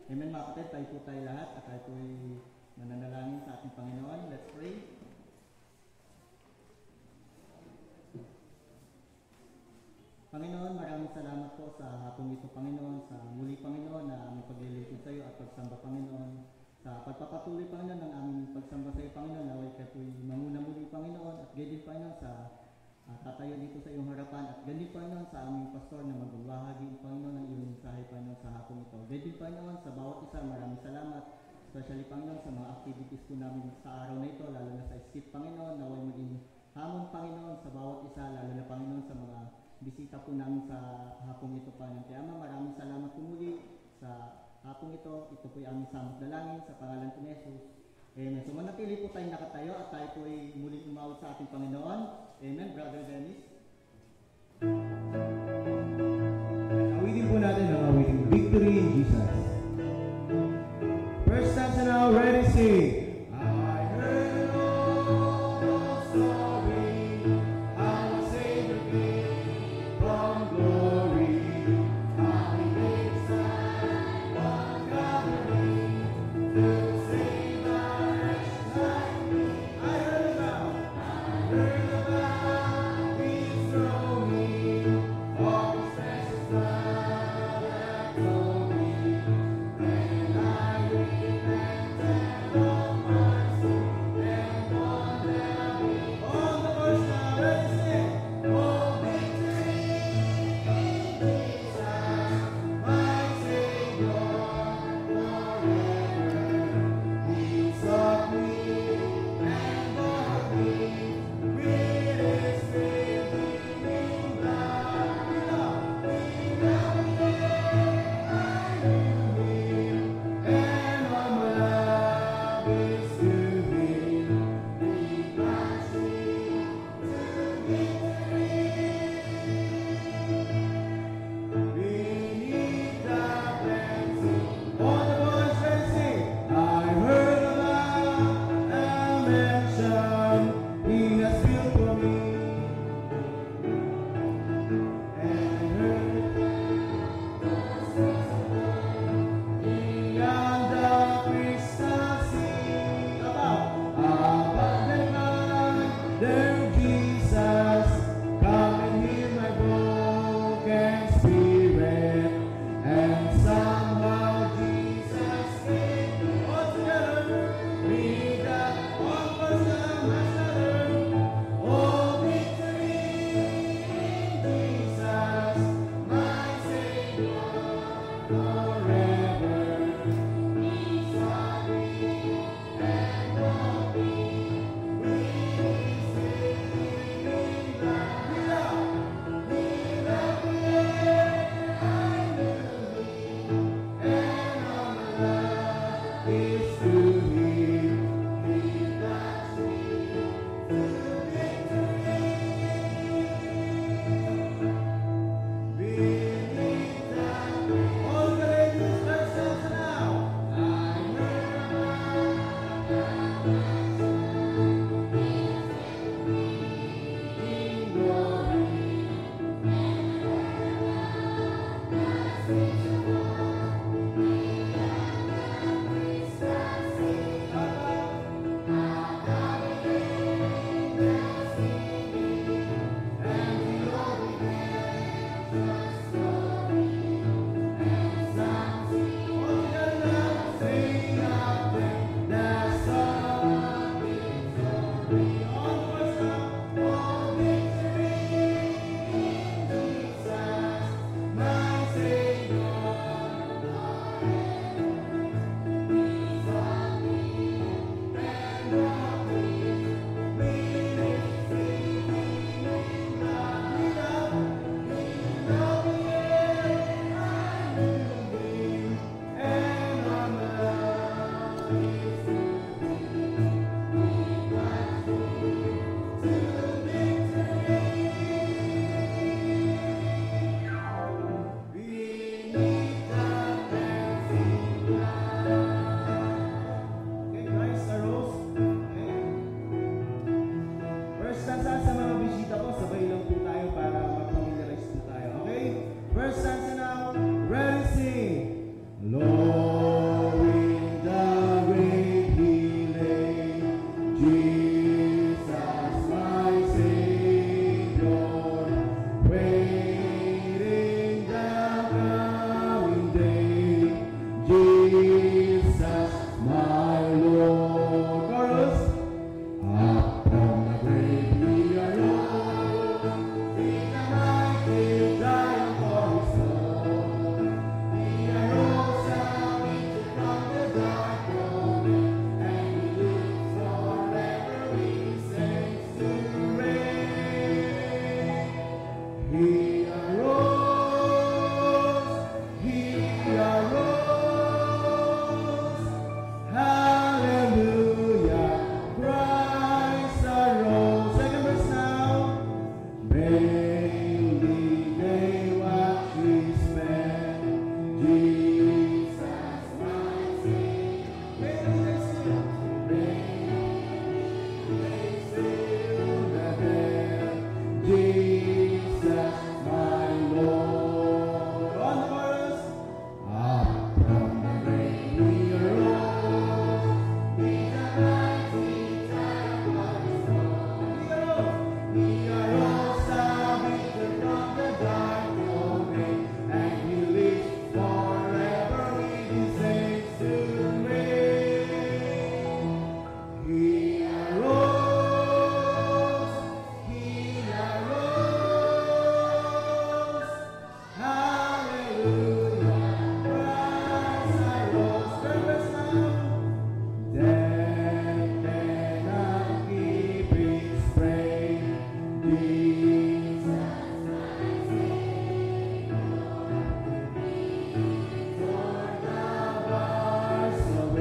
Amen mga kapatid, tayo po tayo lahat at tayo po ay mananalangin sa ating Panginoon. Let's pray. Panginoon, maraming salamat po sa hapong ito, Panginoon, sa muli, Panginoon, na aming paglilingkod sa iyo at pagsamba, Panginoon. Sa pagpapatuloy, Panginoon, ng aming pagsamba sa iyo, Panginoon, naway ka po'y manguna muli, Panginoon, at ganyan, Panginoon, sa tatayo dito sa iyong harapan, at ganyan, Panginoon, sa aming pastor na magbabahagi, Panginoon, ng iyong mensahe, Panginoon, sa hapong ito. Ganyan, Panginoon, sa bawat isa, maraming salamat, especially, Panginoon, sa mga activities po namin sa araw na ito, lalo na sa skit, Panginoon, naway maging hamon, Panginoon, sa bawat isa, lalo na, Panginoon, sa mga bisita po namin sa hapong ito, Panginoon. Kaya Ama, maraming salamat po muli sa hapong ito. Ito po yung aming samot dalangin sa pangalan ko ni Jesus. Amen. So manatili po tayong nakatayo at tayo po ay muling umawat sa ating Panginoon. Amen. Brother Dennis. Awitin po natin ang awitin Victory in Jesus. First stanza now, ready, sing.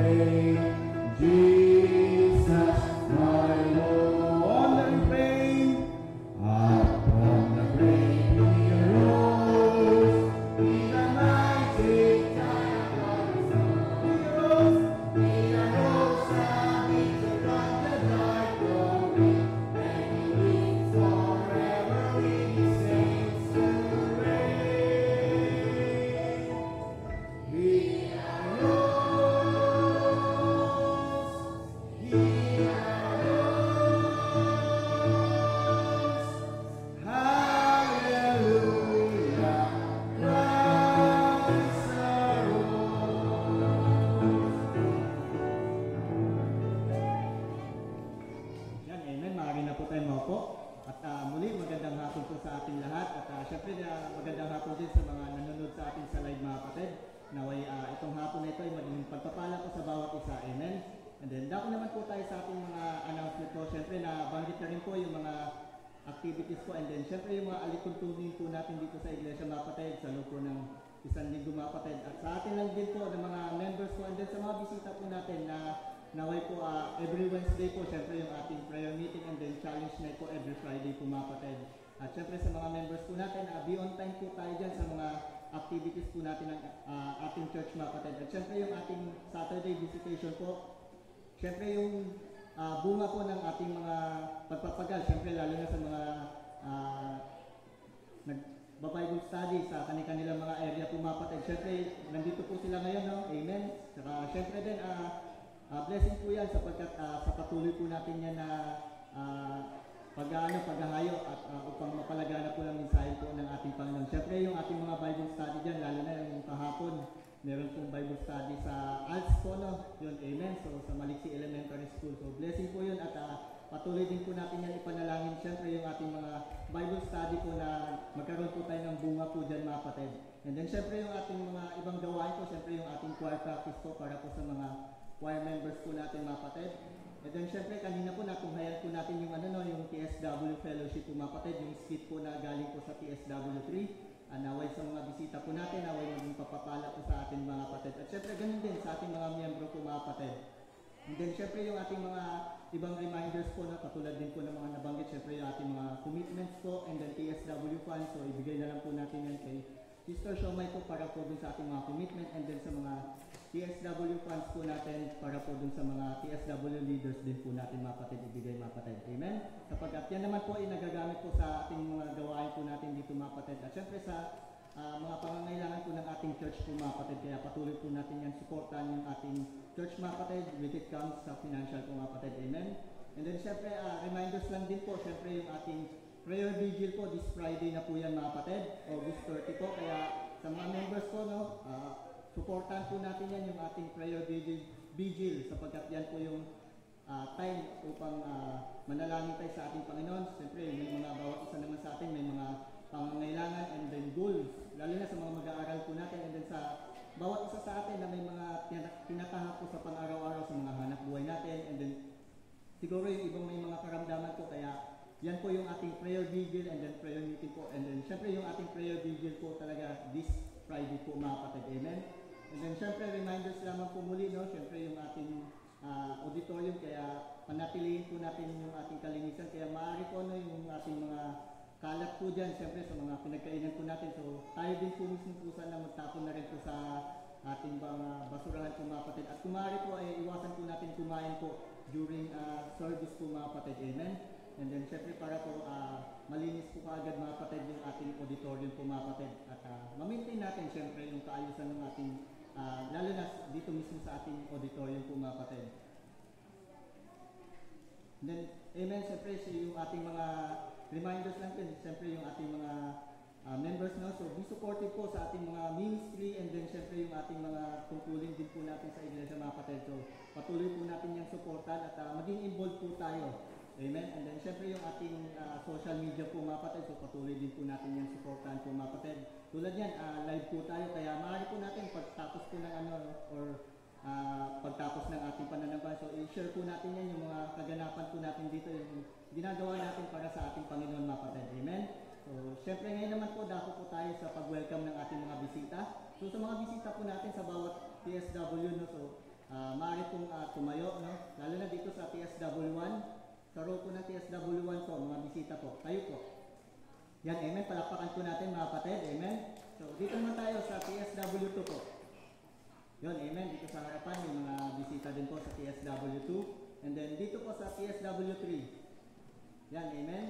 pray, Jesus, my Lord, and pray. Up from the grave he arose, in the mighty time of his own. He arose and he took on the dark glory, and he lives forever in his saints to reign. He arose, he arose. Hallelujah, Christ arose. Yan, amen. Maaari na po tayo maupo. At muli, magandang hapon po sa ating lahat. At syempre, magandang hapon din sa mga nanonood sa atin sa live mga kapatid. Naway itong hapon na ito ay maging pagpapala po sa bawat isa. Amen. And then, dako naman po tayo sa ating mga announcement po. Syempre, nabanggit na rin po yung mga activities po. And then, syempre, yung mga alituntunin po natin dito sa Iglesia mga kapatid sa loob po ng isang linggo mga kapatid. At sa atin lang din po ng mga members po. And then, sa mga bisita po natin na naway po every Wednesday po, syempre yung ating prayer meeting and then challenge night po every Friday po mga kapatid. At syempre sa mga members po natin, be on time po tayo dyan sa mga activities po natin ng ating church mga kapatid. At syempre yung ating Saturday visitation po, syempre yung bunga po ng ating mga pagpapagal, syempre lalo na sa mga nagba-Bible study sa kanilang mga area po mga kapatid. Syempre nandito po sila ngayon, no? Amen. Saka syempre din, blessing po yan sapagkat sa patuloy po natin yan na paghahayo at upang mapalagana po ng mensahe po ng ating Panginoon. Siyempre yung ating mga Bible study dyan, lalo na yung kahapon, meron pong Bible study sa ALS po, no? Yun, amen. So sa Maliksi Elementary School. So blessing po yun at patuloy din po natin yan ipanalangin. Siyempre yung ating mga Bible study po na magkaroon po tayo ng bunga po dyan mga kapatid. And then siyempre yung ating mga ibang gawain po, siyempre yung ating choir practice po para po sa mga choir members po natin mga kapatid. And then syempre kanina po natunghayan po natin yung yung TSW Fellowship po mga kapatid, yung skit po na galing po sa TSW3. Naway sa mga bisita po natin, naway maging papapala po sa ating mga kapatid. At syempre ganun din sa ating mga miyembro po mga kapatid. And then syempre yung ating mga ibang reminders po na katulad din po ng mga nabanggit, syempre yung ating mga commitments po and then TSW funds. So ibigay na lang po natin yan kay Sister Shomai po para po dun sa ating mga commitment and then sa mga TSW funds po natin para po dun sa mga TSW leaders din po natin mga kapatid ibigay mga kapatid. Amen? Sapagkat yan naman po ay nagagamit po sa ating mga gawain po natin dito mga kapatid. At syempre sa mga pangangailangan po ng ating church po mga kapatid. Kaya patuloy po natin yan supportan yung ating church mga kapatid when it comes sa financial po mga kapatid. Amen? And then syempre reminders lang din po syempre yung ating prayer vigil po this Friday na po yan mga kapatid. August 30 po. Kaya sa mga members po supportan po natin yan yung ating prayer vigil sapagkat yan po yung time upang manalangin tayo sa ating Panginoon. Siyempre, may mga bawat isa naman sa atin, may mga pangangailangan and then goals, lalo na sa mga mag-aaral po natin and then sa bawat isa sa atin na may mga tinatahak po sa pang-araw-araw sa mga hanap buhay natin and then siguro yung ibang may mga karamdaman po kaya yan po yung ating prayer vigil and then prayer meeting po and then syempre yung ating prayer vigil po talaga this Friday po mga kapatid. Amen? And then syempre reminders lamang po muli, no? Syempre yung ating auditorium kaya panatilihin po natin yung ating kalinisan kaya maaari po yung ating mga kalat po dyan syempre sa mga pinagkainan po natin. So tayo din po mismo po sana magtapon na rin po sa ating mga basurahan po mga kapatid. At kung maaari po ay iwasan po natin kumain po during service po mga kapatid. Amen? And then syempre para po malinis po kaagad mga kapatid yung ating auditorium po mga kapatid. At ma-maintain natin syempre yung kaayusan ng ating lalo na dito mismo sa ating auditorium po mga kapatid. And then, amen, syempre yung ating mga reminders lang din, syempre yung ating mga members, no? So be supportive po sa ating mga ministry and then syempre yung ating mga tungkulin din po natin sa iglesia mga kapatid. So patuloy po natin yung supportan at maging involved po tayo. Amen. And then syempre yung ating social media po mga kapatid, so patuloy din po natin yung supportan po mga kapatid. Tulad yan, live po tayo kaya maaari po natin pagtapos po ng pagtapos ng ating pananambahan. So i-share po natin yan yung mga kaganapan po natin dito, yung ginagawa natin para sa ating Panginoon mga kapatid. Amen. So syempre ngayon naman po dako po tayo sa pag-welcome ng ating mga bisita. So sa mga bisita po natin sa bawat TSW, no, so maaari pong tumayo, no? Lalo na dito sa TSW1. Sa row po ng TSW1 po, mga bisita po. Tayo po. Yan, amen. Palakpakan po natin mga kapatid. Amen. So, dito naman tayo sa TSW2 po. Yun, amen. Dito sa harapan, yung mga bisita din po sa TSW2. And then, dito po sa TSW3. Yan, amen.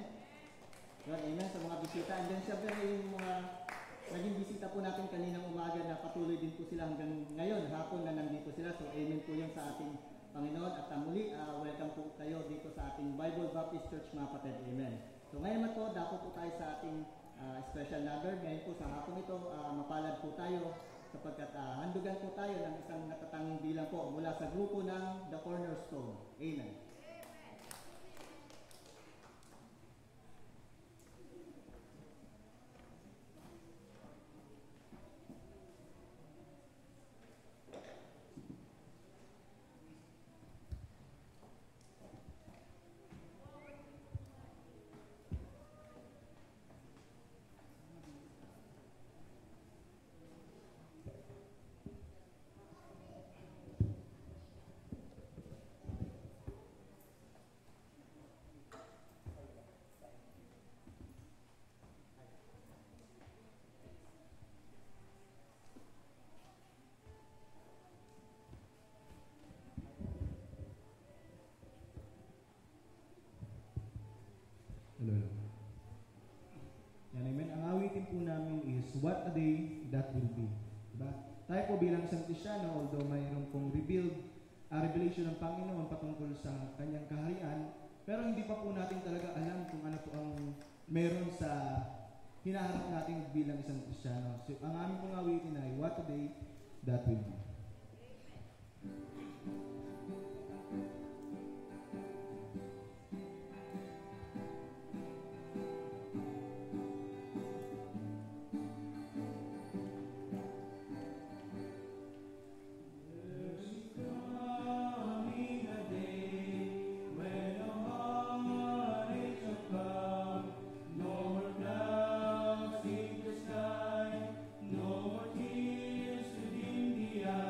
Yun, amen sa mga bisita. And then, syempre yung mga naging bisita po natin kaninang umaga na patuloy din po sila hanggang ngayon, hapon na nandito sila. So, amen po yun sa ating Panginoon. At muli, welcome po kayo dito sa ating Bible Baptist Church mga kapatid. Amen. So, ngayon naman po, dako po tayo sa ating special number. Ngayon po sa hapon ito, mapalad po tayo sapagkat handugan po tayo ng isang natatanging bilang po mula sa grupo ng The Cornerstone. Amen. Hello. Yan, amen. Ang awitin po namin is What a Day That Will Be. Diba? Tayo po bilang isang Kristyano, although mayroon pong revelation ng Panginoon patungkol sa kanyang kaharian, pero hindi pa po natin talaga alam kung ano po ang meron sa hinaharap natin bilang isang Kristyano. So, ang aming pong awitin ay What a Day That Will Be. No more tears within the eyes.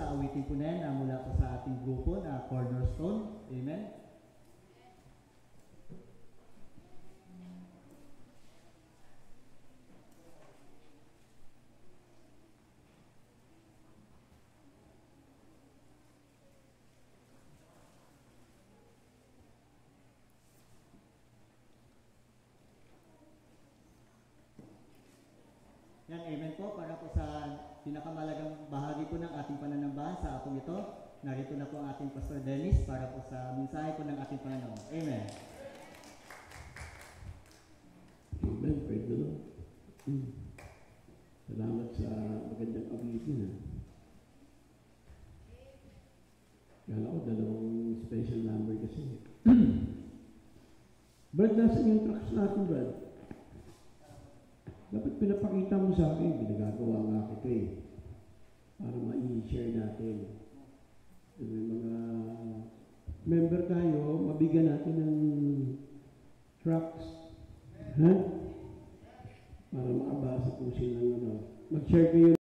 sa awitin po na yan na mula po sa ating grupo na Cornerstone. Amen. Yan, amen po. Para po sa pinakamalagang bahagi po ng ating pananambahan sa akong ito, narito na po ang ating Pastor Dennis para po sa mensahe po ng ating Panginoon. Amen. Amen. Praise the Lord. Salamat sa magandang awitin. Kala ko dalawang special number kasi. Brad, nasa yung tracks natin, Brad? Dapat pinapakita mo sa akin, ginagagawa nga kita eh. Para ma-share natin. May mga member tayo, mabigyan natin ng tracks. Ha? Para makabasa po silang ano. Mag-share kayo